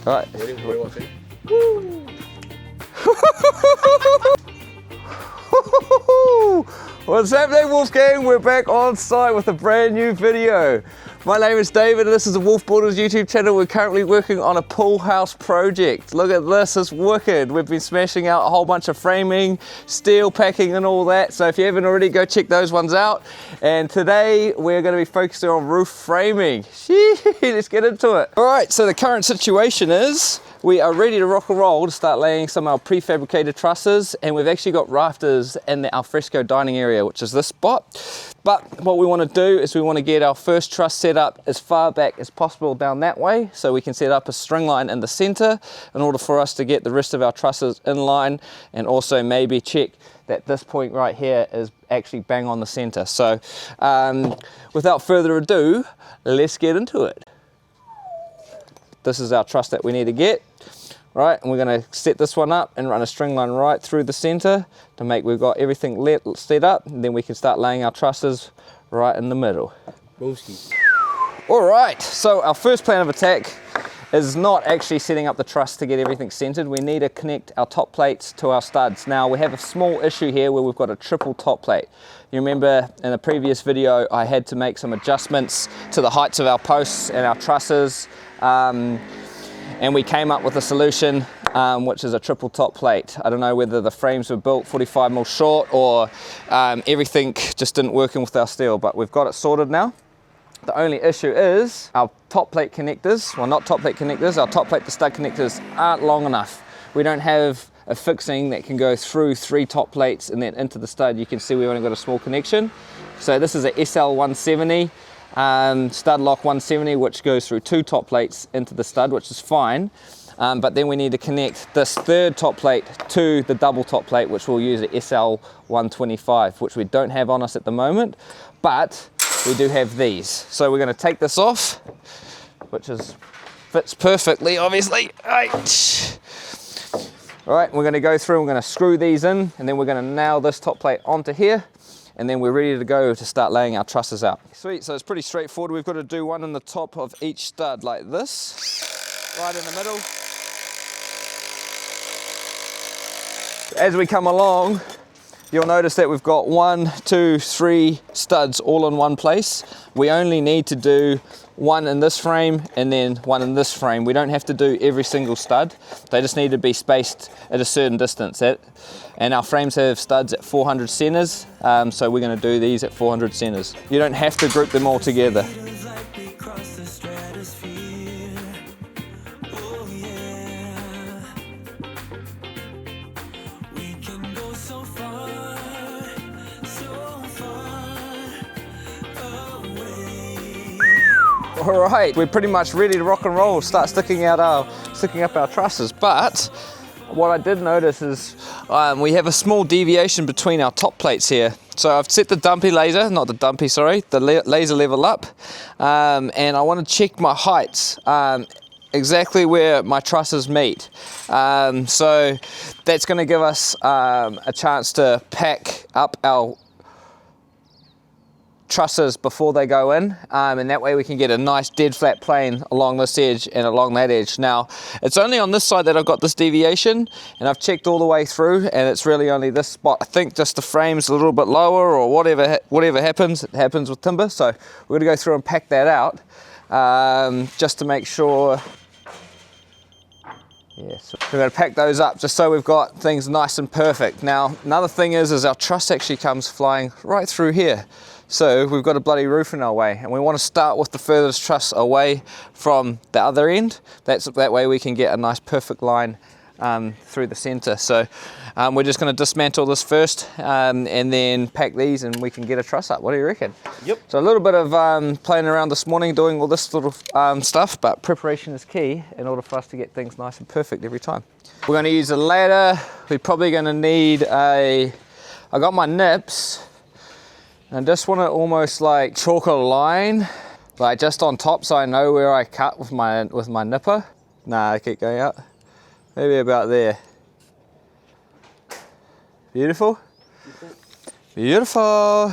All right. Ready? Ready, one, two. What's happening, Wolfgang? We're back on site with a brand new video. My name is David and this is the Wolf Builders YouTube channel. We're currently working on a pool house project. Look at this, it's wicked. We've been smashing out a whole bunch of framing, steel packing and all that. So if you haven't already, go check those ones out. And today we're going to be focusing on roof framing. Let's get into it. All right, so the current situation is we are ready to rock and roll to start laying some of our prefabricated trusses, and we've actually got rafters in our fresco dining area, which is this spot. But what we want to do is we want to get our first truss set up as far back as possible down that way, so we can set up a string line in the center in order for us to get the rest of our trusses in line, and also maybe check that this point right here is actually bang on the center. So without further ado, let's get into it. This is our truss that we need to get. Right, and we're going to set this one up and run a string line right through the center to make we've got everything set up, and then we can start laying our trusses right in the middle. All right, so our first plan of attack is not actually setting up the truss to get everything centered. We need to connect our top plates to our studs. Now we have a small issue here where we've got a triple top plate. You remember in a previous video I had to make some adjustments to the heights of our posts and our trusses, and we came up with a solution which is a triple top plate. I don't know whether the frames were built 45mm short or everything just didn't work in with our steel, but we've got it sorted now. The only issue is our top plate connectors, well not top plate connectors, our top plate to stud connectors aren't long enough. We don't have a fixing that can go through 3 top plates and then into the stud. You can see we've only got a small connection. So this is a SL170. Stud lock 170, which goes through 2 top plates into the stud, which is fine, but then we need to connect this third top plate to the double top plate, which we'll use at SL125, which we don't have on us at the moment, but we do have these. So we're going to take this off, which fits perfectly, obviously. All right, we're going to go through, we're going to screw these in, and then we're going to nail this top plate onto here, and then we're ready to go to start laying our trusses out. Sweet, so it's pretty straightforward. We've got to do one in the top of each stud like this, right in the middle. As we come along, you'll notice that we've got 1, 2, 3 studs all in one place. We only need to do one in this frame and then one in this frame. We don't have to do every single stud. They just need to be spaced at a certain distance. And our frames have studs at 400 centers, so we're going to do these at 400 centers. You don't have to group them all together. All right, we're pretty much ready to rock and roll, start sticking up our trusses. But what I did notice is we have a small deviation between our top plates here. So I've set the laser level up, and I want to check my heights exactly where my trusses meet. So that's going to give us a chance to pack up our trusses before they go in, and that way we can get a nice dead flat plane along this edge and along that edge. Now it's only on this side that I've got this deviation, and I've checked all the way through, and it's really only this spot. I think just the frame's a little bit lower, or whatever happens, it happens with timber. So we're going to go through and pack that out just to make sure. Yes, we're going to pack those up just so we've got things nice and perfect. Now another thing is our truss actually comes flying right through here. So we've got a bloody roof in our way, and we want to start with the furthest truss away from the other end. That way we can get a nice perfect line through the center. So we're just going to dismantle this first and then pack these, and we can get a truss up. What do you reckon? Yep. So a little bit of playing around this morning doing all this little stuff, but preparation is key in order for us to get things nice and perfect every time. We're going to use a ladder. We're probably going to need I got my nips. I just want to almost like chalk a line, like just on top, so I know where I cut with my nipper. Nah, I keep going up. Maybe about there. Beautiful. Beautiful.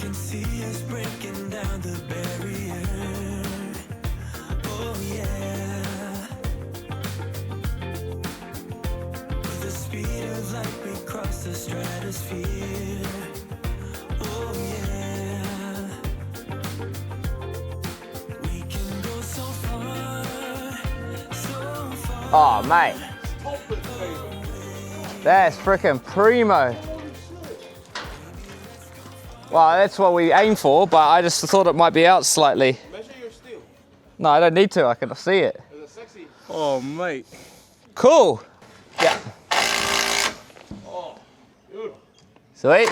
can see us breaking down the barrier. Oh yeah. With the speed of light we cross the stratosphere. Oh yeah. We can go so far, so far. Oh, mate. That's freaking primo. Well, that's what we aim for, but I just thought it might be out slightly. Measure your steel. No, I don't need to, I can see it. Is it sexy? Oh, mate. Cool. Yeah. Oh, good. Sweet.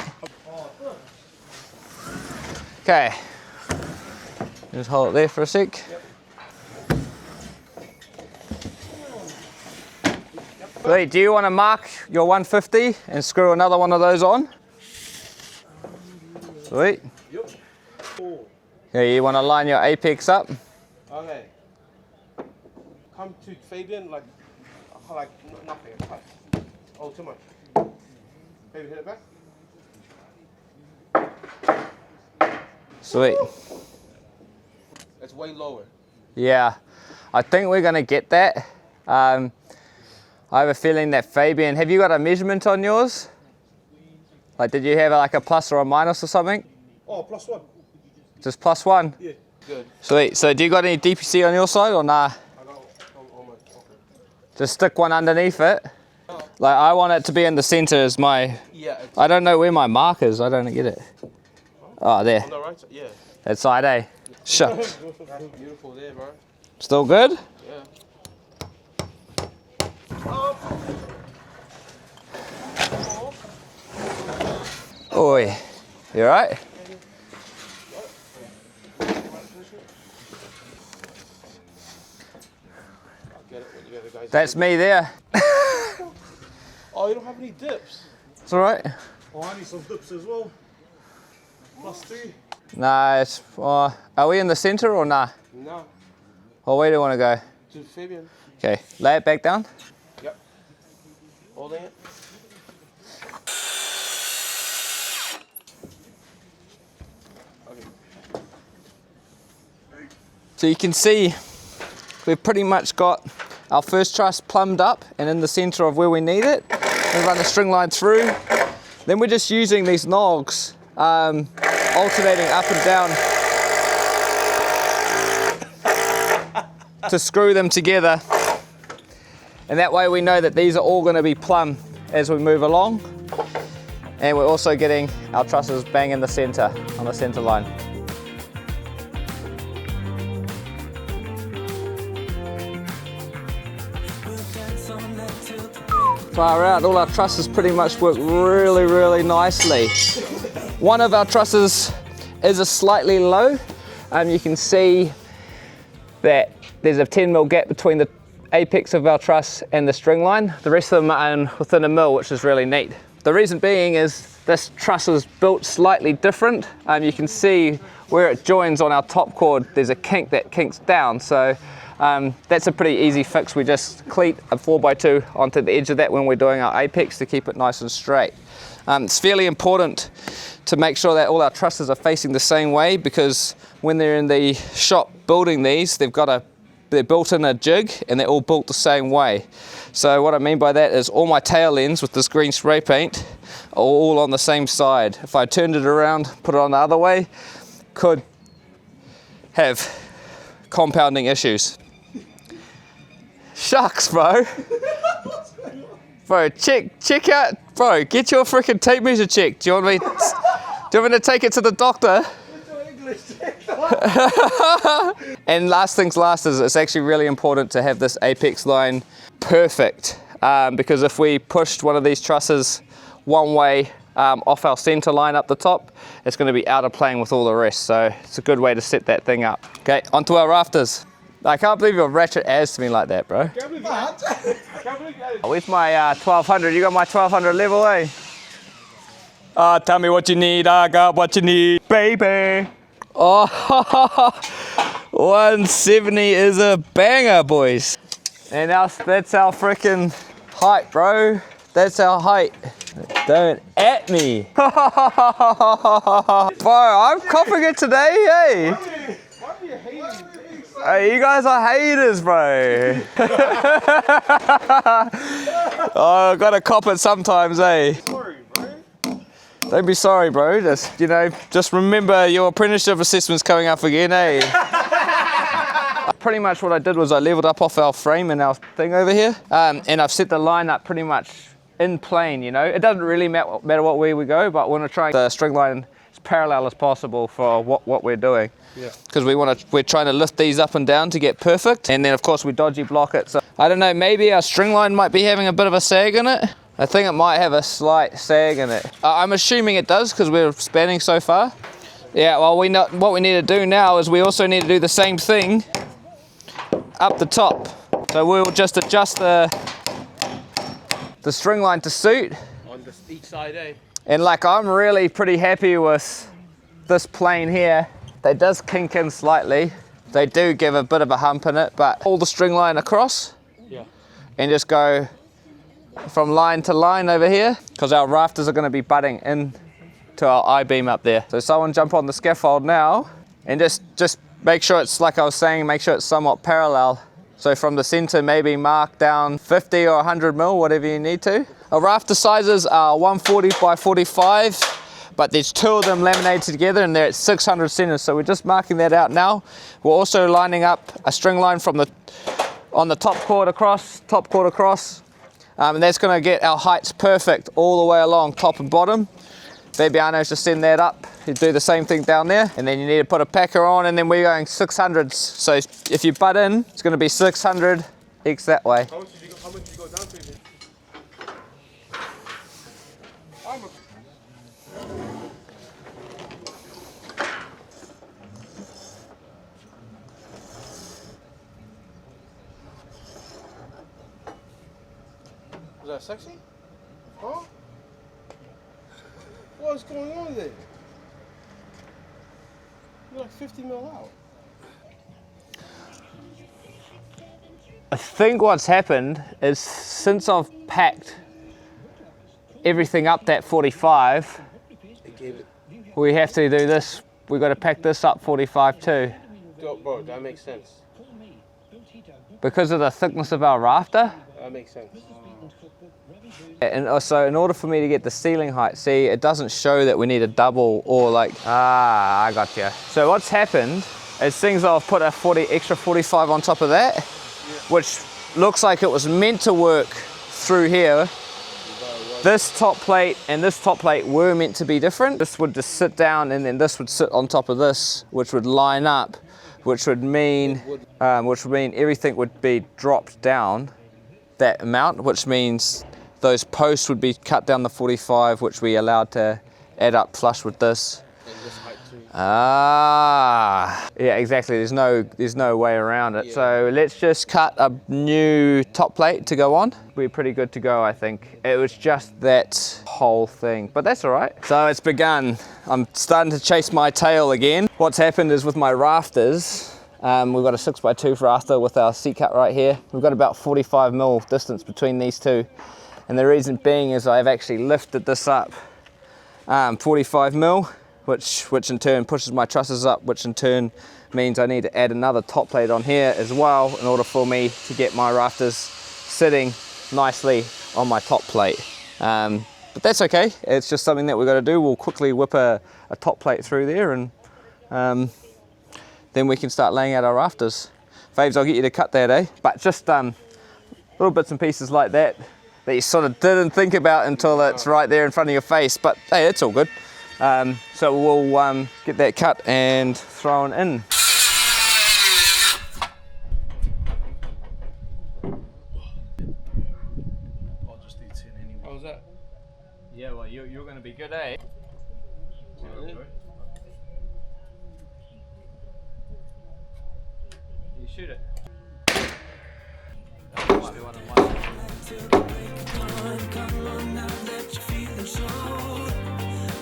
Okay. Just hold it there for a sec. Yep. Sweet. Do you want to mark your 150 and screw another one of those on? Sweet. Yep. Cool. Okay, you want to line your apex up? Okay. Come to Fabian like nothing. Like, oh, too much. Fabian, hit it back. Sweet. It's way lower. Yeah, I think we're going to get that. I have a feeling that Fabian, have you got a measurement on yours? Like, did you have like a plus or a minus or something? Oh, +1. Just +1? Yeah. Good. Sweet. So do you got any DPC on your side or nah? I got almost. Okay. Just stick one underneath it. Like, I want it to be in the center as my... Yeah. I don't know where my mark is. I don't get it. Oh, there. On the right side, yeah. That's side A. Shut. That's beautiful there, bro. Still good? Yeah. Oi. You alright? That's me there. Oh, you don't have any dips? It's alright. Oh, I need some dips as well. +2. Nah, it's... are we in the center or nah? No. Or where do you want to go? To Fabian. Okay, lay it back down. Yep. Holding it. Okay. So you can see we've pretty much got our first truss plumbed up and in the center of where we need it. We run the string line through. Then we're just using these nogs, alternating up and down to screw them together. And that way we know that these are all going to be plumb as we move along. And we're also getting our trusses bang in the center, on the center line. Far out, all our trusses pretty much work really, really nicely. One of our trusses is a slightly low. You can see that there's a 10mm gap between the apex of our truss and the string line. The rest of them are within a mil, which is really neat. The reason being is this truss is built slightly different. You can see where it joins on our top cord, there's a kink that kinks down. So that's a pretty easy fix. We just cleat a 4x2 onto the edge of that when we're doing our apex to keep it nice and straight. It's fairly important to make sure that all our trusses are facing the same way, because when they're in the shop building these, they're built in a jig and they're all built the same way. So what I mean by that is all my tail ends with this green spray paint are all on the same side. If I turned it around, put it on the other way, could have compounding issues. Shucks, bro. Bro, check out, bro, get your freaking tape measure checked. Do you want me to take it to the doctor? And last things last is it's actually really important to have this apex line perfect, because if we pushed one of these trusses one way off our center line up the top, it's going to be out of plane with all the rest. So it's a good way to set that thing up. Okay, onto our rafters. I can't believe you'll ratchet ass to me like that, bro. With my 1200, you got my 1200 level, eh? Tell me what you need, I got what you need, baby. Oh, 170 is a banger, boys. And that's our freaking height, bro. That's our height. Don't at me. Bro, I'm copping it today, hey? Why do you hate me? Hey, you guys are haters, bro. Oh, gotta cop it sometimes, eh? Sorry, bro. Don't be sorry, bro. Just, you know, just remember your apprenticeship assessment's coming up again, eh? Pretty much what I did was I leveled up off our frame and our thing over here, and I've set the line up pretty much in plane, you know. It doesn't really matter what way we go, but we're trying the string line as parallel as possible for what we're doing. Yeah. Because we're trying to lift these up and down to get perfect, and then of course we dodgy block it. So I don't know, maybe our string line might be having a bit of a sag in it. I think it might have a slight sag in it. I'm assuming it does because we're spanning so far. Yeah, well, what we need to do now is we also need to do the same thing up the top. So we'll just adjust the string line to suit. On each side, eh? And like, I'm really pretty happy with this plane here. They does kink in slightly. They do give a bit of a hump in it, but pull the string line across. Yeah. And just go from line to line over here, because our rafters are going to be butting in to our I-beam up there. So someone jump on the scaffold now and just make sure it's, like I was saying, make sure it's somewhat parallel. So from the center, maybe mark down 50 or 100 mil, whatever you need to. Our rafter sizes are 140 by 45, but there's two of them laminated together and they're at 600 centers. So we're just marking that out now. We're also lining up a string line from on the top cord across, and that's gonna get our heights perfect all the way along, top and bottom. Fabiano's just send that up. You do the same thing down there, and then you need to put a packer on, and then we're going 600s. So if you butt in, it's going to be 600 X that way. How much did you go down to? Was that sexy? Huh? What's going on there? You're like 50 mil out. I think what's happened is since I've packed everything up that 45, It gave it. we have to do this. We've got to pack this up 45 too. Bro, that makes sense. Because of the thickness of our rafter. That makes sense. And also, in order for me to get the ceiling height, see, it doesn't show that we need a double or like, I got you. So what's happened is things I've put a extra 45 on top of that, which looks like it was meant to work through here. This top plate and this top plate were meant to be different. This would just sit down and then this would sit on top of this, which would line up, which would mean everything would be dropped down that amount, which means those posts would be cut down the 45, which we allowed to add up flush with this. And this height too. Yeah, exactly. There's no way around it. Yeah. So let's just cut a new top plate to go on. We're pretty good to go, I think. It was just that whole thing, but that's all right. So it's begun. I'm starting to chase my tail again. What's happened is with my rafters, we've got a 6x2 rafter with our seat cut right here. We've got about 45 mil distance between these two. And the reason being is I've actually lifted this up 45 mil, which in turn pushes my trusses up, which in turn means I need to add another top plate on here as well in order for me to get my rafters sitting nicely on my top plate. But that's okay, it's just something that we've got to do. We'll quickly whip a top plate through there and then we can start laying out our rafters. Faves, I'll get you to cut that, eh? But just little bits and pieces like that you sort of didn't think about until it's right there in front of your face, but hey, it's all good. So we'll get that cut and thrown in. I'll just do 10 anyway. How was that? Yeah, well, you're going to be good, eh? You shoot it. That might be one of mine. Come on now that you're feeling so.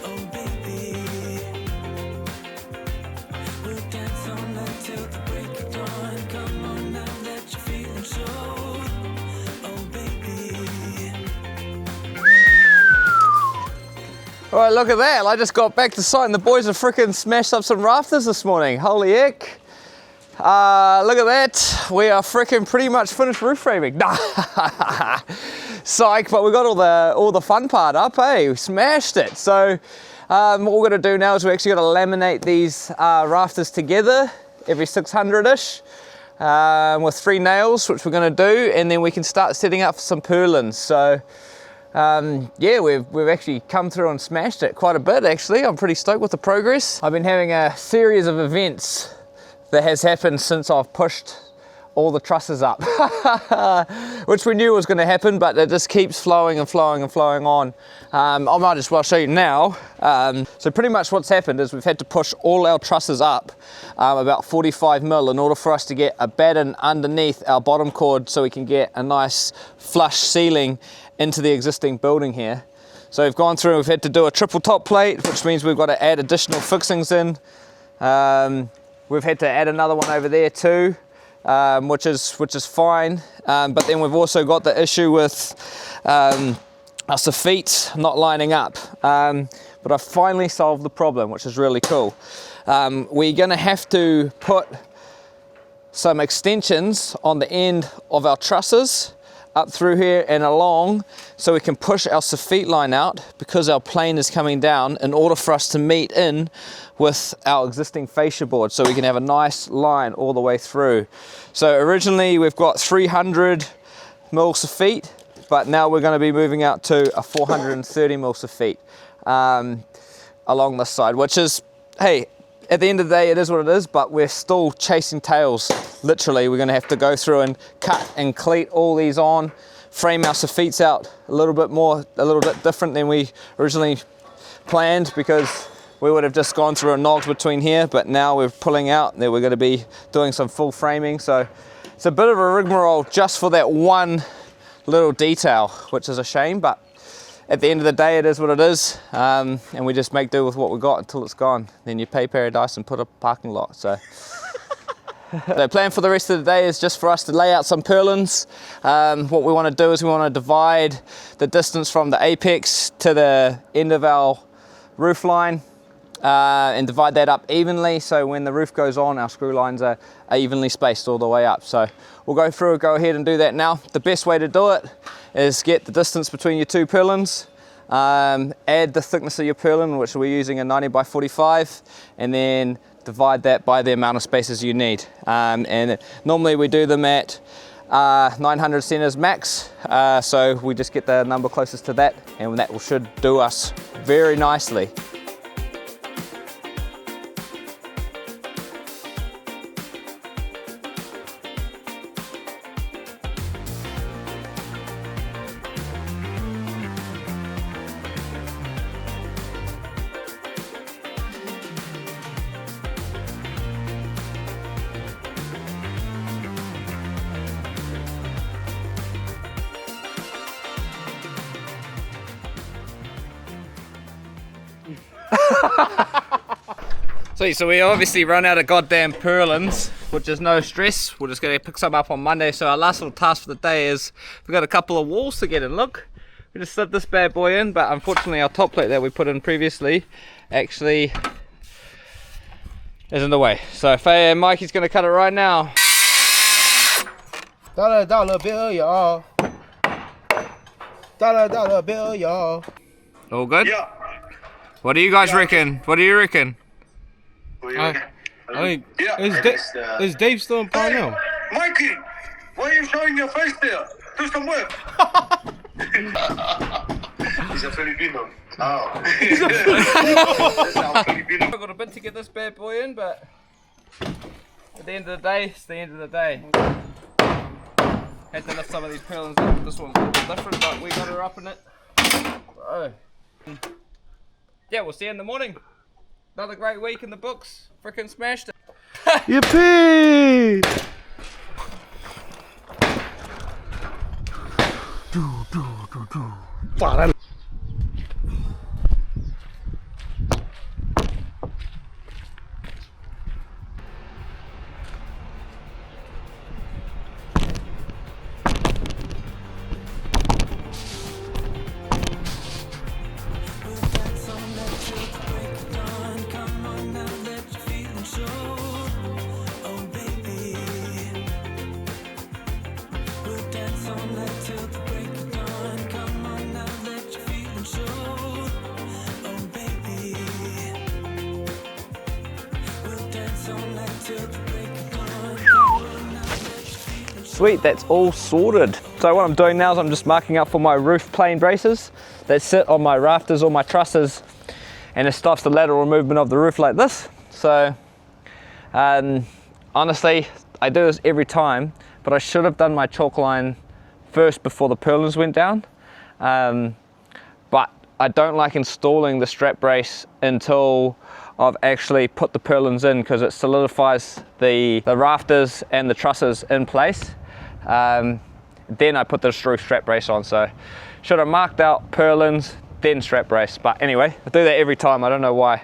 Oh baby, we'll dance all night till the break of dawn. Come on now that you're feeling so. Oh baby. All right, look at that. I just got back to site and the boys have freaking smashed up some rafters this morning. Holy heck. Look at that. We are freaking pretty much finished roof framing. Psych, but we got all the fun part up, hey? We smashed it. So what we're gonna do now is we're actually gonna laminate these rafters together every 600-ish with 3 nails, which we're gonna do, and then we can start setting up for some purlins. So yeah, we've actually come through and smashed it quite a bit actually. I'm pretty stoked with the progress. I've been having a series of events that has happened since I've pushed all the trusses up, which we knew was going to happen, but it just keeps flowing and flowing and flowing on. I might as well show you now. So pretty much what's happened is we've had to push all our trusses up about 45 mil in order for us to get a batten underneath our bottom cord so we can get a nice flush ceiling into the existing building here. So we've gone through and we've had to do a triple top plate, which means we've got to add additional fixings in. We've had to add another one over there too, which is fine. But then we've also got the issue with our feet not lining up. But I've finally solved the problem, which is really cool. We're going to have to put some extensions on the end of our trusses up through here and along so we can push our feet line out because our plane is coming down in order for us to meet in with our existing fascia board so we can have a nice line all the way through. So originally we've got 300 mil feet, but now we're going to be moving out to a 430 mil feet along this side, which is, hey, at the end of the day, it is what it is, but we're still chasing tails. Literally, we're gonna have to go through and cut and cleat all these on, frame our feet out a little bit different than we originally planned, because we would have just gone through a nogs between here, but now we're pulling out and then we're gonna be doing some full framing. So it's a bit of a rigmarole just for that one little detail, which is a shame, but at the end of the day, it is what it is, and we just make do with what we got until it's gone. Then you pay paradise and put a parking lot. So the plan for the rest of the day is just for us to lay out some purlins. What we want to do is we want to divide the distance from the apex to the end of our roof line and divide that up evenly, so when the roof goes on, our screw lines are evenly spaced all the way up. So we'll go ahead and do that now. The best way to do it is get the distance between your 2 purlins, add the thickness of your purlin, which we're using a 90 by 45, and then divide that by the amount of spaces you need. And normally we do them at 900 centers max, so we just get the number closest to that, and that should do us very nicely. So we obviously run out of goddamn purlins, which is no stress. We're just going to pick some up on Monday. So our last little task for the day is we've got a couple of walls to get in. Look, we just slid this bad boy in, but unfortunately our top plate that we put in previously actually is in the way. So Faye and Mikey's going to cut it right now. $1 bill, y'all. $1 bill, y'all. All good? Yeah. What do you guys reckon? What do you reckon? I think, is Dave still in Parnell? Mikey, why are you showing your face there? Do some work. He's a Filipino. Oh. I've got a bit to get this bad boy in, but at the end of the day, it's the end of the day. Had to lift some of these purlins up. This one's a little bit different, but we got her up in it. So, yeah, we'll see you in the morning. Another great week in the books. Frickin' smashed it. Yippee! Sweet, that's all sorted. So what I'm doing now is I'm just marking up for my roof plane braces that sit on my rafters or my trusses, and it stops the lateral movement of the roof like this. So honestly, I do this every time, but I should have done my chalk line first before the purlins went down. But I don't like installing the strap brace until I've actually put the purlins in, because it solidifies the rafters and the trusses in place. Then I put the roof strap brace on. So should have marked out purlins, then strap brace. But anyway, I do that every time, I don't know why.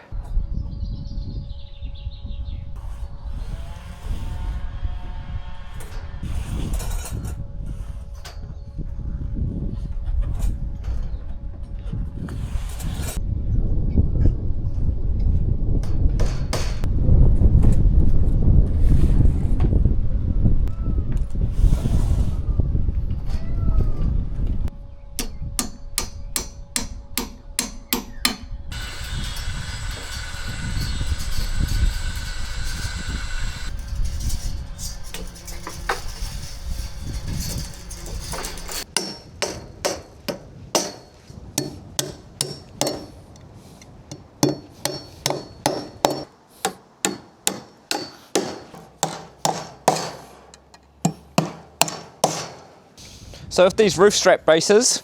So with these roof strap braces,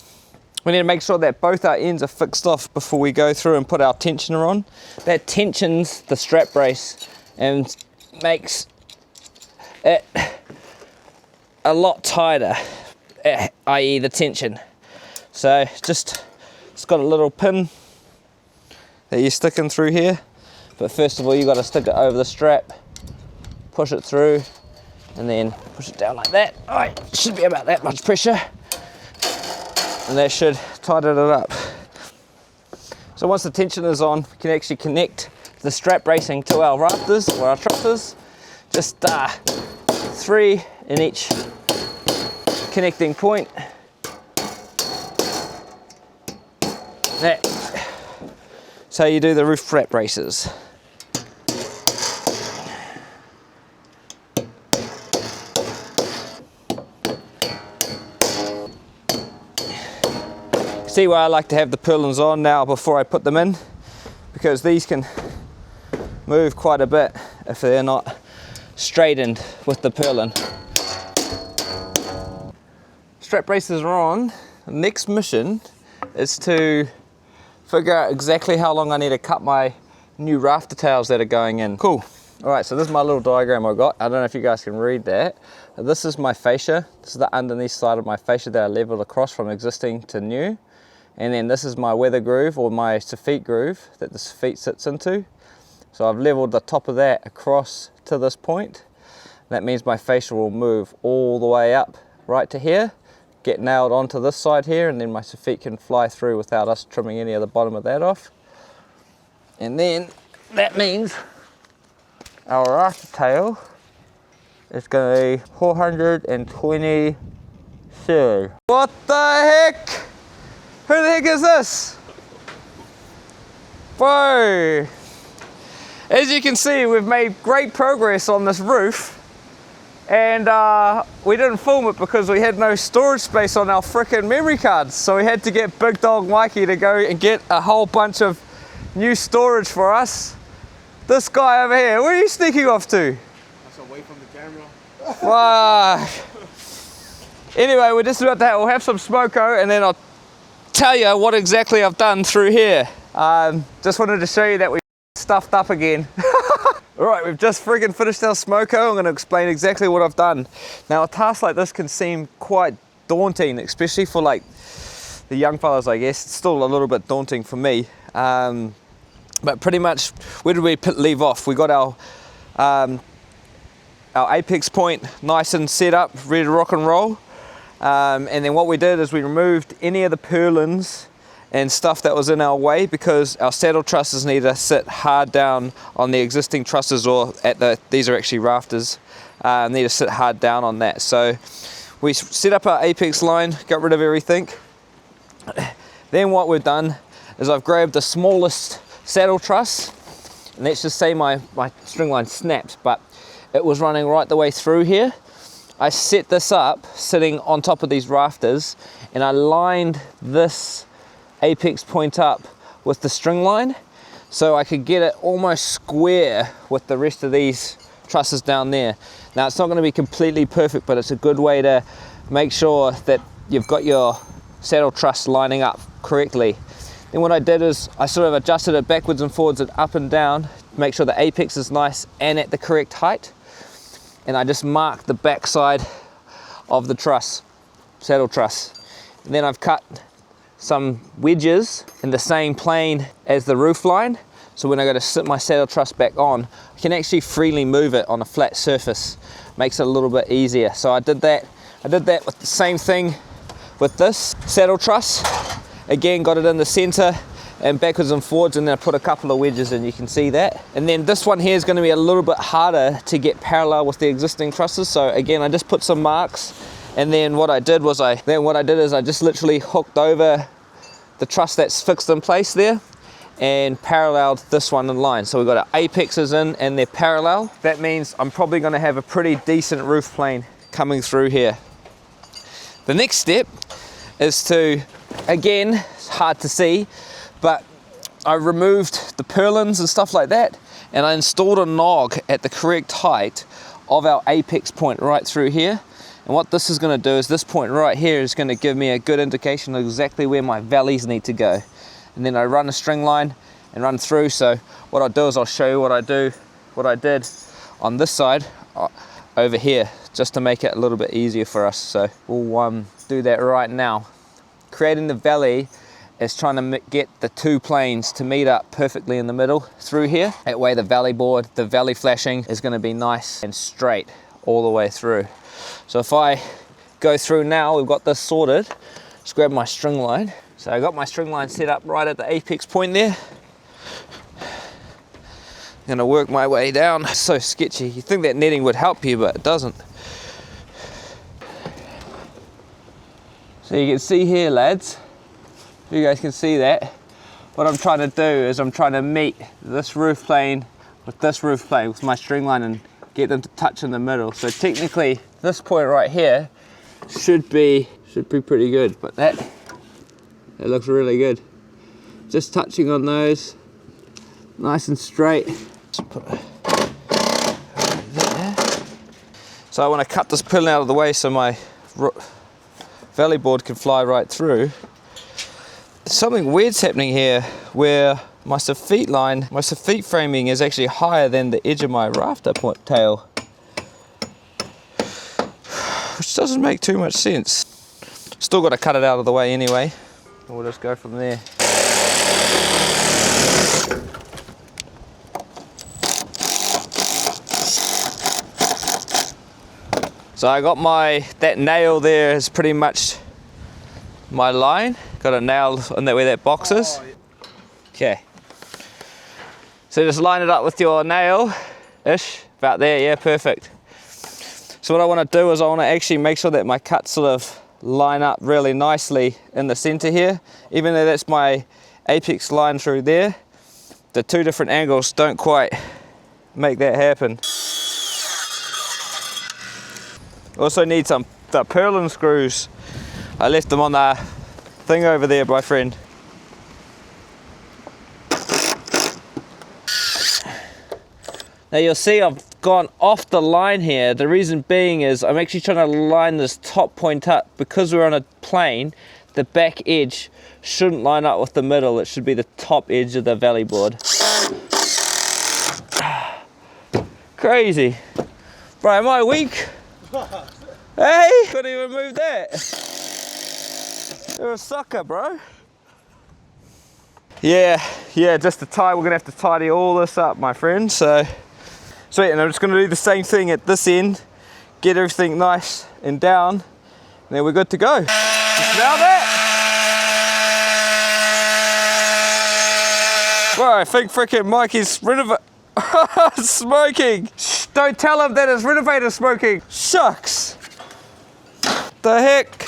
we need to make sure that both our ends are fixed off before we go through and put our tensioner on. That tensions the strap brace and makes it a lot tighter, i.e. the tension. So just, it's got a little pin that you stick in through here, but first of all you got to stick it over the strap, push it through, and then push it down like that. Alright, should be about that much pressure, and that should tighten it up. So once the tension is on, we can actually connect the strap bracing to our rafters or our trusses. Just 3 in each connecting point. That's how you do the roof strap braces. See why I like to have the purlins on now before I put them in, because these can move quite a bit if they're not straightened with the purlin. Strap braces are on. The next mission is to figure out exactly how long I need to cut my new rafter tails that are going in. Cool. Alright, so this is my little diagram I got. I don't know if you guys can read that. This is my fascia. This is the underneath side of my fascia that I leveled across from existing to new. And then this is my weather groove, or my soffit groove that the soffit sits into. So I've leveled the top of that across to this point. That means my fascia will move all the way up right to here, get nailed onto this side here, and then my soffit can fly through without us trimming any of the bottom of that off. And then that means our rafter tail is going to be 420 series. What the heck? Who the heck is this? Whoa! As you can see, we've made great progress on this roof, and we didn't film it because we had no storage space on our frickin' memory cards, so we had to get Big Dog Mikey to go and get a whole bunch of new storage for us. This guy over here, where are you sneaking off to? That's away from the camera. Wow. Anyway, we're just about to we'll have some smoko, and then I'll tell you what exactly I've done through here. Just wanted to show you that we stuffed up again. Alright, we've just friggin' finished our smoko. I'm going to explain exactly what I've done. Now, a task like this can seem quite daunting, especially for like the young fellas, I guess. It's still a little bit daunting for me. But pretty much, where did we leave off? We got our apex point nice and set up, ready to rock and roll. And then what we did is we removed any of the purlins and stuff that was in our way, because our saddle trusses need to sit hard down on the existing trusses, or these are actually rafters, need to sit hard down on that. So we set up our apex line, got rid of everything. Then what we've done is I've grabbed the smallest saddle truss, and let's just say my string line snapped, but it was running right the way through here. I set this up sitting on top of these rafters, and I lined this apex point up with the string line so I could get it almost square with the rest of these trusses down there. Now it's not going to be completely perfect, but it's a good way to make sure that you've got your saddle truss lining up correctly. Then what I did is I sort of adjusted it backwards and forwards and up and down to make sure the apex is nice and at the correct height. And I just marked the back side of the truss, saddle truss. And then I've cut some wedges in the same plane as the roof line. So when I go to sit my saddle truss back on, I can actually freely move it on a flat surface. Makes it a little bit easier. So I did that with the same thing with this saddle truss. Again, got it in the center and backwards and forwards, and then I put a couple of wedges in, you can see that. And then this one here is going to be a little bit harder to get parallel with the existing trusses. So again, I just put some marks, and then what I did is I just literally hooked over the truss that's fixed in place there and paralleled this one in line. So we've got our apexes in and they're parallel. That means I'm probably going to have a pretty decent roof plane coming through here. The next step is to, again, it's hard to see, but I removed the purlins and stuff like that, and I installed a nog at the correct height of our apex point right through here. And what this is going to do is this point right here is going to give me a good indication of exactly where my valleys need to go. And then I run a string line and run through. So what I'll do is I'll show you what I did on this side over here, just to make it a little bit easier for us. So we'll do that right now. Creating the valley is trying to get the two planes to meet up perfectly in the middle through here. That way the valley board, the valley flashing is going to be nice and straight all the way through. So if I go through now, we've got this sorted. Just grab my string line. So I got my string line set up right at the apex point there. I'm gonna work my way down. It's so sketchy. You think that netting would help you, but it doesn't. So you can see here, lads, you guys can see that. What I'm trying to do is I'm trying to meet this roof plane with this roof plane with my string line and get them to touch in the middle. So technically this point right here should be pretty good, but it looks really good. Just touching on those, nice and straight. Just put it there. So I want to cut this purlin out of the way so my valley board can fly right through. Something weird's happening here where my feet framing is actually higher than the edge of my rafter point tail, which doesn't make too much sense. Still got to cut it out of the way anyway. We'll just go from there. So I got that nail there is pretty much my line. Got a nail on that where that box is. Okay. So just line it up with your nail-ish, about there, yeah, perfect. So what I want to do is I want to actually make sure that my cuts sort of line up really nicely in the center here. Even though that's my apex line through there, the two different angles don't quite make that happen. Also need the purlin screws. I left them on the thing over there, my friend. Now you'll see I've gone off the line here. The reason being is I'm actually trying to line this top point up. Because we're on a plane, the back edge shouldn't line up with the middle. It should be the top edge of the valley board. Crazy. Bro, am I weak? Hey, couldn't even move that. You're a sucker, bro. Yeah, just to tie, we're gonna have to tidy all this up, my friend. So, sweet, and I'm just gonna do the same thing at this end, get everything nice and down, and then we're good to go. You smell that? Bro, I think frickin' Mikey's smoking. Shh, don't tell him that it's Renovator smoking. Shucks. The heck?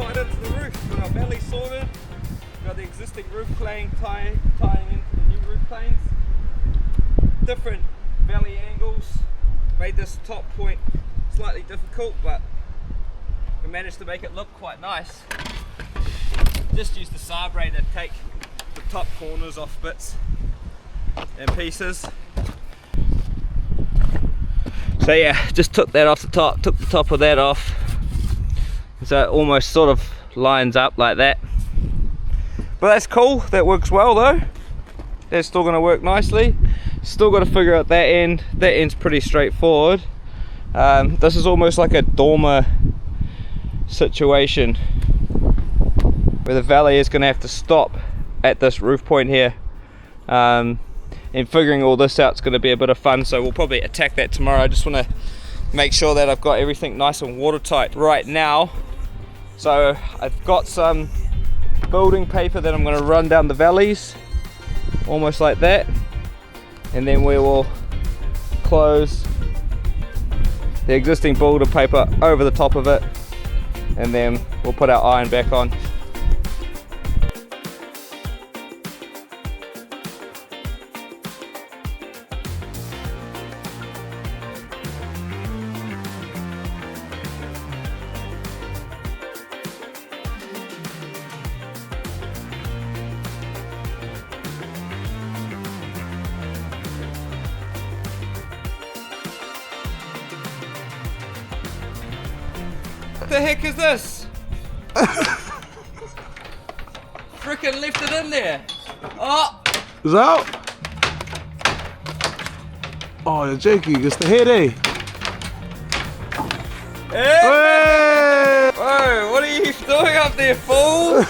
tied into the roof. Got our valley sorted. Got the existing roof plane tying into the new roof planes. Different valley angles. Made this top point slightly difficult, but we managed to make it look quite nice. Just used the saw blade to take the top corners off bits and pieces. So yeah, just took that off the top, took the top of that off. So it almost sort of lines up like that. But that's cool, that works well though. That's still going to work nicely. Still got to figure out that end. That end's pretty straightforward. This is almost like a dormer situation where the valley is going to have to stop at this roof point here. And figuring all this out is going to be a bit of fun, so we'll probably attack that tomorrow. I just want to make sure that I've got everything nice and watertight right now. So I've got some building paper that I'm going to run down the valleys, almost like that, and then we will close the existing builder paper over the top of it, and then we'll put our iron back on. What the heck is this? Frickin' left it in there. Oh! It's out. Oh, you're joking. It's the head, eh? Hey! Hey! Whoa, what are you doing up there, fool?